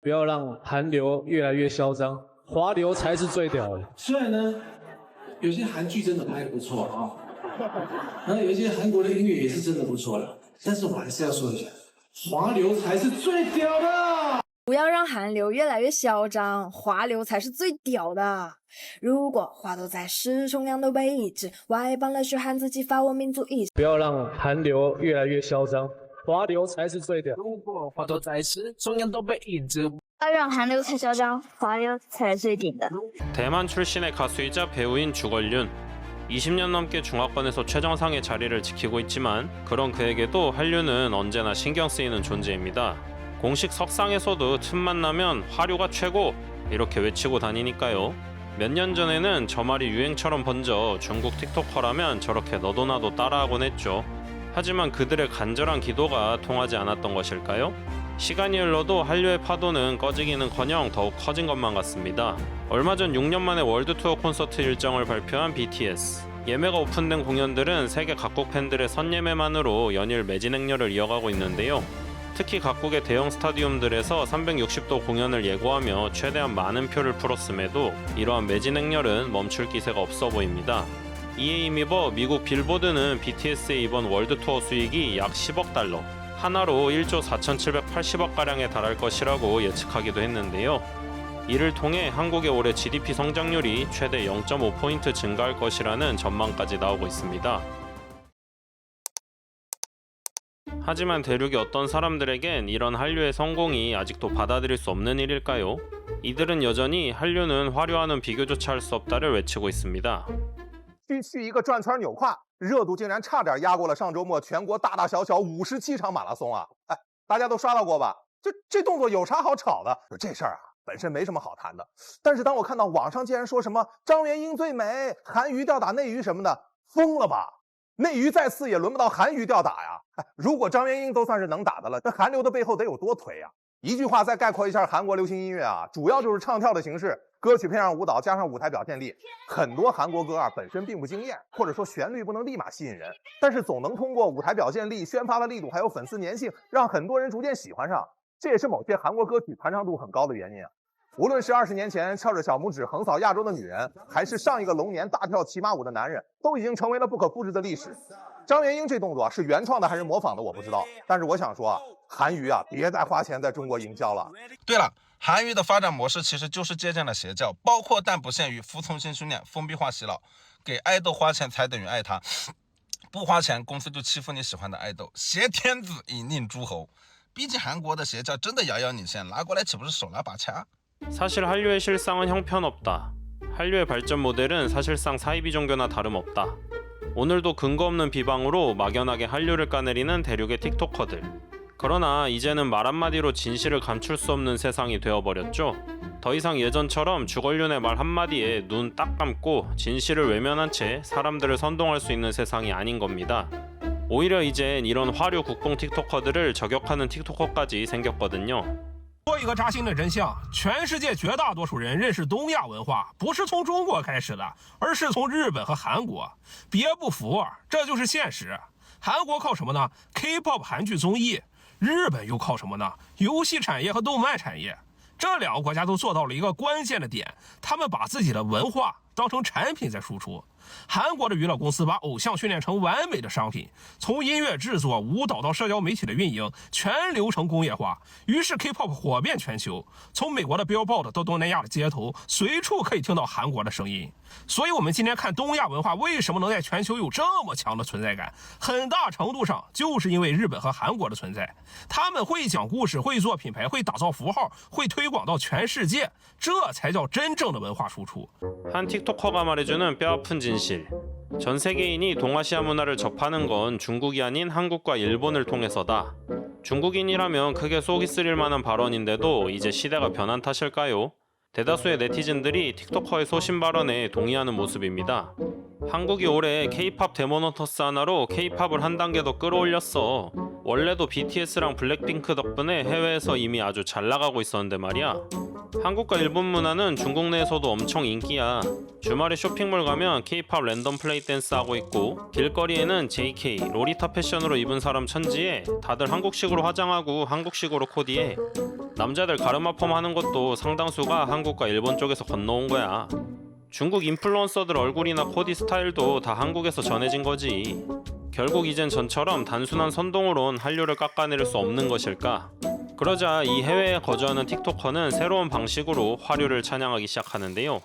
不要让韩流越来越嚣张，华流才是最屌的。虽然呢，有些韩剧真的拍得不错啊，然后有一些韩国的音乐也是真的不错了，但是我还是要说一下，华流才是最屌的。不要让韩流越来越嚣张，华流才是最屌的。如果话都在时，同样都被抑制，外邦了嘘喊自己发我民族意识。不要让韩流越来越嚣张，华流才是最屌。如果话都在时，同样都被抑制。要让韩流太嚣张，华流才是最顶的。 대만 출신의 가수이자 배우인 주걸륜. 20년 넘게 중화권에서 최정상의 자리를 지키고 있지만 그런 그에게도 한류는 언제나 신경 쓰이는 존재입니다. 공식 석상에서도 틈만 나면 화류가 최고! 이렇게 외치고 다니니까요. 몇 년 전에는 저 말이 유행처럼 번져 중국 틱토커라면 저렇게 너도 나도 따라하곤 했죠. 하지만 그들의 간절한 기도가 통하지 않았던 것일까요? 시간이 흘러도 한류의 파도는 꺼지기는커녕 더욱 커진 것만 같습니다. 얼마 전 6년 만에 월드투어 콘서트 일정을 발표한 BTS. 예매가 오픈된 공연들은 세계 각국 팬들의 선예매만으로 연일 매진 행렬을 이어가고 있는데요. 특히 각국의 대형 스타디움들에서 360도 공연을 예고하며 최대한 많은 표를 풀었음에도 이러한 매진 행렬은 멈출 기세가 없어 보입니다. 이에 힘입어 미국 빌보드는 BTS의 이번 월드투어 수익이 약 10억 달러, 하나로 1조 4,780억가량에 달할 것이라고 예측하기도 했는데요. 이를 통해 한국의 올해 GDP 성장률이 최대 0.5포인트 증가할 것이라는 전망까지 나오고 있습니다. 하지만 대륙의 어떤 사람들에겐 이런 한류의 성공이 아직도 받아들일 수 없는 일일까요? 이들은 여전히 한류는 화려와는 비교조차 할 수 없다를 외치고 있습니다. 去一个转圈扭胯，热度竟然差点压过了上周末全国大大小小57场马拉松啊！哎，大家都刷到过吧？这动作有啥好吵的？这事儿啊，本身没什么好谈的。但是当我看到网上竟然说什么张元英最美，韩娱吊打内娱什么的，疯了吧？内娱再次也轮不到韩娱吊打呀！哎，如果张元英都算是能打的了，这韩流的背后得有多颓呀？一句话再概括一下韩国流行音乐啊，主要就是唱跳的形式，歌曲配上舞蹈，加上舞台表现力。很多韩国歌啊本身并不惊艳，或者说旋律不能立马吸引人，但是总能通过舞台表现力、宣发的力度，还有粉丝粘性，让很多人逐渐喜欢上。这也是某些韩国歌曲传唱度很高的原因啊。无论是20年前翘着小拇指横扫亚洲的女人，还是上一个龙年大跳骑马舞的男人，都已经成为了不可复制的历史。张元英这动作是原创的还是模仿的，我不知道。但是我想说啊，韩娱啊，别再花钱在中国营销了。对了，韩娱的发展模式其实就是借鉴了邪教，包括但不限于服从性训练、封闭化洗脑，给爱豆花钱才等于爱他，不花钱公司就欺负你喜欢的爱豆，挟天子以令诸侯。毕竟韩国的邪教真的遥遥领先，拿过来岂不是手拿把掐？ 사실 한류의 실상은 형편없다. 한류의 발전 모델은 사실상 사이비 종교나 다름없다. 오늘도 근거 없는 비방으로 막연하게 한류를 까내리는 대륙의 틱토커들. 그러나 이제는 말 한마디로 진실을 감출 수 없는 세상이 되어버렸죠. 더 이상 예전처럼 주걸륜의 말 한마디에 눈 딱 감고 진실을 외면한 채 사람들을 선동할 수 있는 세상이 아닌 겁니다. 오히려 이젠 이런 화류 국뽕 틱토커들을 저격하는 틱토커까지 생겼거든요. 说一个扎心的真相，全世界绝大多数人认识东亚文化，不是从中国开始的，而是从日本和韩国。别不服，这就是现实。韩国靠什么呢 ？K-pop 韩剧综艺。日本又靠什么呢？游戏产业和动漫产业。这两个国家都做到了一个关键的点，他们把自己的文化当成产品在输出。韩国的娱乐公司把偶像训练成完美的商品，从音乐制作、舞蹈到社交媒体的运营，全流程工业化。于是 K-pop 火遍全球，从美国的 Billboard 到东南亚的街头，随处可以听到韩国的声音。所以，我们今天看东亚文化为什么能在全球有这么强的存在感，很大程度上就是因为日本和韩国的存在。他们会讲故事，会做品牌，会打造符号，会推广到全世界，这才叫真正的文化输出。 한 틱토커가 말해주는 뼈아픈 진실. 전 세계인이 동아시아 문화를 접하는 건 중국이 아닌 한국과 일본을 통해서다. 중국인이라면 크게 속이 쓰릴 만한 발언인데도 이제 시대가 변한 탓일까요? 대다수의 네티즌들이 틱토커의 소신 발언에 동의하는 모습입니다. 한국이 올해 K-팝 데모노터스 하나로 K-팝을 한 단계 더 끌어올렸어. 원래도 BTS랑 블랙핑크 덕분에 해외에서 이미 아주 잘 나가고 있었는데 말이야. 한국과 일본 문화는 중국 내에서도 엄청 인기야. 주말에 쇼핑몰 가면 K-팝 랜덤 플레이 댄스 하고 있고, 길거리에는 JK, 로리타 패션으로 입은 사람 천지에 다들 한국식으로 화장하고 한국식으로 코디해. 남자들 가르마펌 하는 것도 상당수가 한국과 일본 쪽에서 건너온 거야. 중국 인플루언서들 얼굴이나 코디 스타일도 다 한국에서 전해진 거지. 결국 이젠 전처럼 단순한 선동으론 한류를 깎아내릴 수 없는 것일까? 그러자 이 해외에 거주하는 틱토커는 새로운 방식으로 화류를 찬양하기 시작하는데요.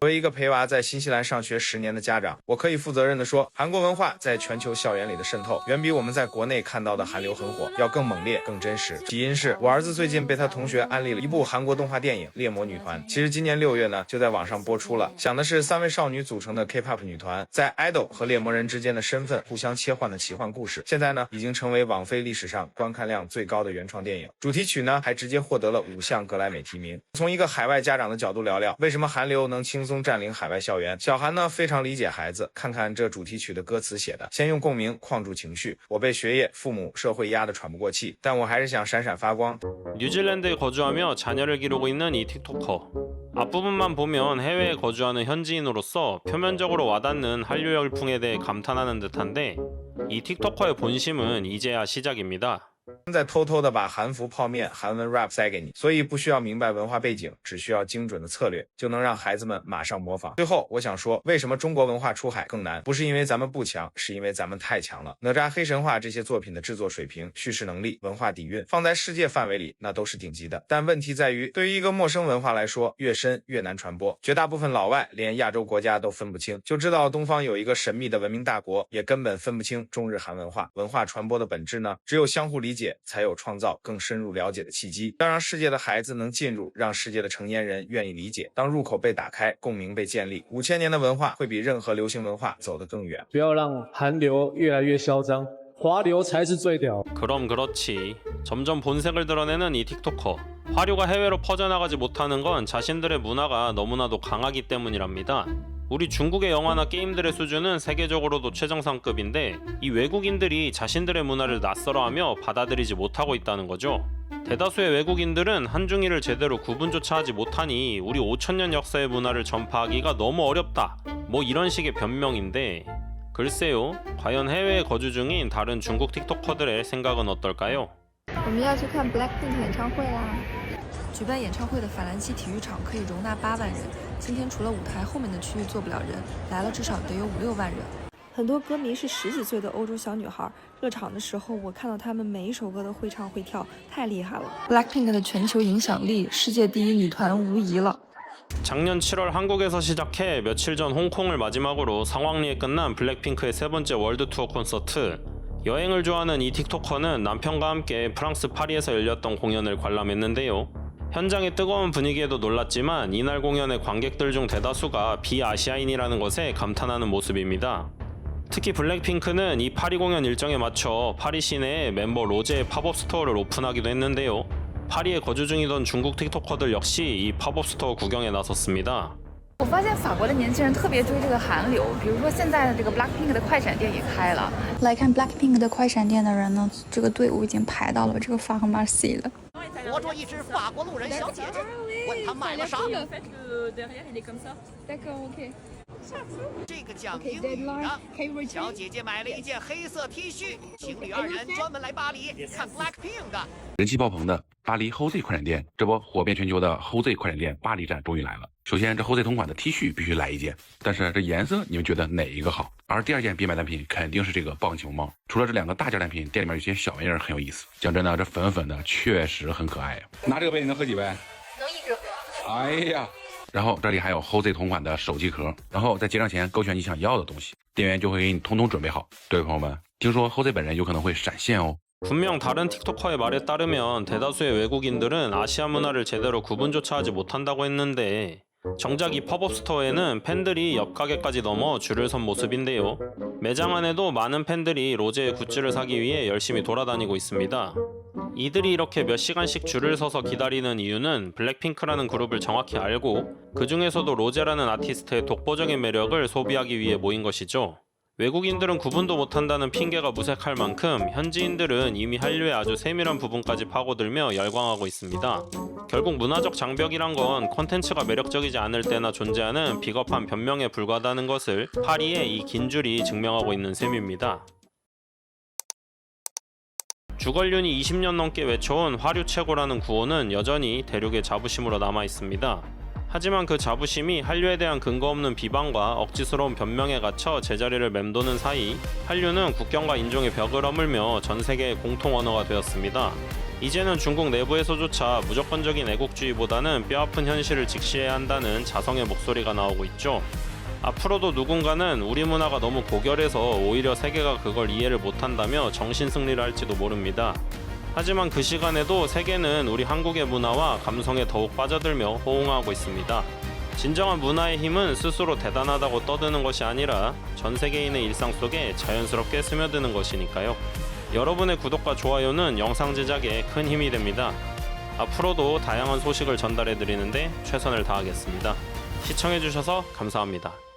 作为一个陪娃在新西兰上学10年的家长，我可以负责任地说，韩国文化在全球校园里的渗透，远比我们在国内看到的韩流很火要更猛烈、更真实。起因是我儿子最近被他同学安利了一部韩国动画电影《猎魔女团》，其实今年6月呢就在网上播出了，讲的是3位少女组成的 K-pop 女团在 idol 和猎魔人之间的身份互相切换的奇幻故事。现在呢已经成为网飞历史上观看量最高的原创电影，主题曲呢还直接获得了5项格莱美提名。从一个海外家长的角度聊聊，为什么韩流能轻松占领海外校园？小韩呢非常理解孩子，看看这主题曲的歌词写的，先用共鸣框住情绪。我被学业、父母、社会压得喘不过气，但我还是想闪闪发光。 뉴질랜드에 거주하며 자녀를 기르고 있는 이 틱토커. 앞부분만 보면 해외에 거주하는 현지인으로서 표면적으로 와닿는 한류 열풍에 대해 감탄하는 듯한데 이 틱토커의 본심은 이제야 시작입니다. 在偷偷的把韩服泡面、韩文 rap 塞给你，所以不需要明白文化背景，只需要精准的策略，就能让孩子们马上模仿。最后，我想说，为什么中国文化出海更难？不是因为咱们不强，是因为咱们太强了。哪吒、黑神话这些作品的制作水平、叙事能力、文化底蕴，放在世界范围里那都是顶级的。但问题在于，对于一个陌生文化来说，越深越难传播。绝大部分老外连亚洲国家都分不清，就知道东方有一个神秘的文明大国，也根本分不清中日韩文化。文化传播的本质呢，只有相互理解，才有创造更深入了解的契机。要让世界的孩子能进入，让世界的成年人愿意理解。当入口被打开，共鸣被建立，5000年的文化会比任何流行文化走得更远。不要让韩流越来越嚣张，华流才是最屌。 그럼 그렇지. 점점 본색을 드러내는 이 틱토커. 화류가 해외로 퍼져나가지 못하는 건 자신들의 문화가 너무나도 강하기 때문이랍니다. 우리 중국의 영화나 게임들의 수준은 세계적으로도 최정상급인데 이 외국인들이 자신들의 문화를 낯설어하며 받아들이지 못하고 있다는 거죠. 대다수의 외국인들은 한중일을 제대로 구분조차 하지 못하니 우리 5000년 역사의 문화를 전파하기가 너무 어렵다. 뭐 이런 식의 변명인데 글쎄요, 과연 해외에 거주 중인 다른 중국 틱토커들의 생각은 어떨까요? 我们要去看 BLACKPINK 演唱会啦！举办演唱会的法兰西体育场可以容纳8万人，今天除了舞台后面的区域坐不了人，来了至少得有5、6万人。很多歌迷是10几岁的欧洲小女孩，热场的时候我看到她们每一首歌都会唱会跳，太厉害了。BLACKPINK的全球影响力，世界第一女团无疑了。 작년 7월 한국에서 시작해 며칠 전 홍콩을 마지막으로 성황리에 끝난 블랙핑크의 3번째 월드 투어 콘서트. 여행을 좋아하는 이 틱토커는 남편과 함께 프랑스 파리에서 열렸던 공연을 관람했는데요. 현장의 뜨거운 분위기에도 놀랐지만 이날 공연의 관객들 중 대다수가 비아시아인이라는 것에 감탄하는 모습입니다. 특히 블랙핑크는 이 파리 공연 일정에 맞춰 파리 시내에 멤버 로제의 팝업 스토어를 오픈하기도 했는데요. 파리에 거주 중이던 중국 틱토커들 역시 이 팝업 스토어 구경에 나섰습니다. 我发现法国的年轻人特别追这个韩流，比如说现在的这个 BLACKPINK 的快闪店也开了。来看 BLACKPINK 的快闪店的人呢，这个队伍已经排到了这个法和马西了。活捉一只法国路人小姐姐，问她买了啥？这个讲英语的小姐姐买了一件黑色 T 恤，情侣2人专门来巴黎看 BLACKPINK 的。人气爆棚的巴黎 HOZE 快闪店，这波火遍全球的 HOZE 快闪店巴黎站终于来了。首先，这 HOZE 同款的 T 恤必须来一件，但是这颜色你们觉得哪一个好？而第2件必买单品肯定是这个棒球帽。除了这2个大件单品，店里面有些小玩意儿很有意思。讲真的，这粉粉的确实很可爱呀。拿这个杯你能喝几杯？能一直喝。哎呀！ 然后这里还有 HOZE 同款的手机壳，然后在结账前勾选你想要的东西，店员就会给你通通准备好。各位朋友们，听说 HOZE 本人有可能会闪现哦。 분명 다른 틱토커의 말에 따르면 대다수의 외국인들은 아시아 문화를 제대로 구분조차 하지 못한다고 했는데 정작 이 팝업 스토어에는 팬들이 옆 가게까지 넘어 줄을 선 모습인데요. 매장 안에도 많은 팬들이 로제의 굿즈를 사기 위해 열심히 돌아다니고 있습니다. 이들이 이렇게 몇 시간씩 줄을 서서 기다리는 이유는 블랙핑크라는 그룹을 정확히 알고 그 중에서도 로제라는 아티스트의 독보적인 매력을 소비하기 위해 모인 것이죠. 외국인들은 구분도 못한다는 핑계가 무색할 만큼 현지인들은 이미 한류의 아주 세밀한 부분까지 파고들며 열광하고 있습니다. 결국 문화적 장벽이란 건 콘텐츠가 매력적이지 않을 때나 존재하는 비겁한 변명에 불과하다는 것을 파리의 이 긴 줄이 증명하고 있는 셈입니다. 주걸륜이 20년 넘게 외쳐온 화류 최고라는 구호는 여전히 대륙의 자부심으로 남아 있습니다. 하지만 그 자부심이 한류에 대한 근거 없는 비방과 억지스러운 변명에 갇혀 제자리를 맴도는 사이 한류는 국경과 인종의 벽을 허물며 전 세계의 공통 언어가 되었습니다. 이제는 중국 내부에서조차 무조건적인 애국주의보다는 뼈아픈 현실을 직시해야 한다는 자성의 목소리가 나오고 있죠. 앞으로도 누군가는 우리 문화가 너무 고결해서 오히려 세계가 그걸 이해를 못한다며 정신승리를 할지도 모릅니다. 하지만 그 시간에도 세계는 우리 한국의 문화와 감성에 더욱 빠져들며 호응하고 있습니다. 진정한 문화의 힘은 스스로 대단하다고 떠드는 것이 아니라 전 세계인의 일상 속에 자연스럽게 스며드는 것이니까요. 여러분의 구독과 좋아요는 영상 제작에 큰 힘이 됩니다. 앞으로도 다양한 소식을 전달해 드리는데 최선을 다하겠습니다. 시청해 주셔서 감사합니다.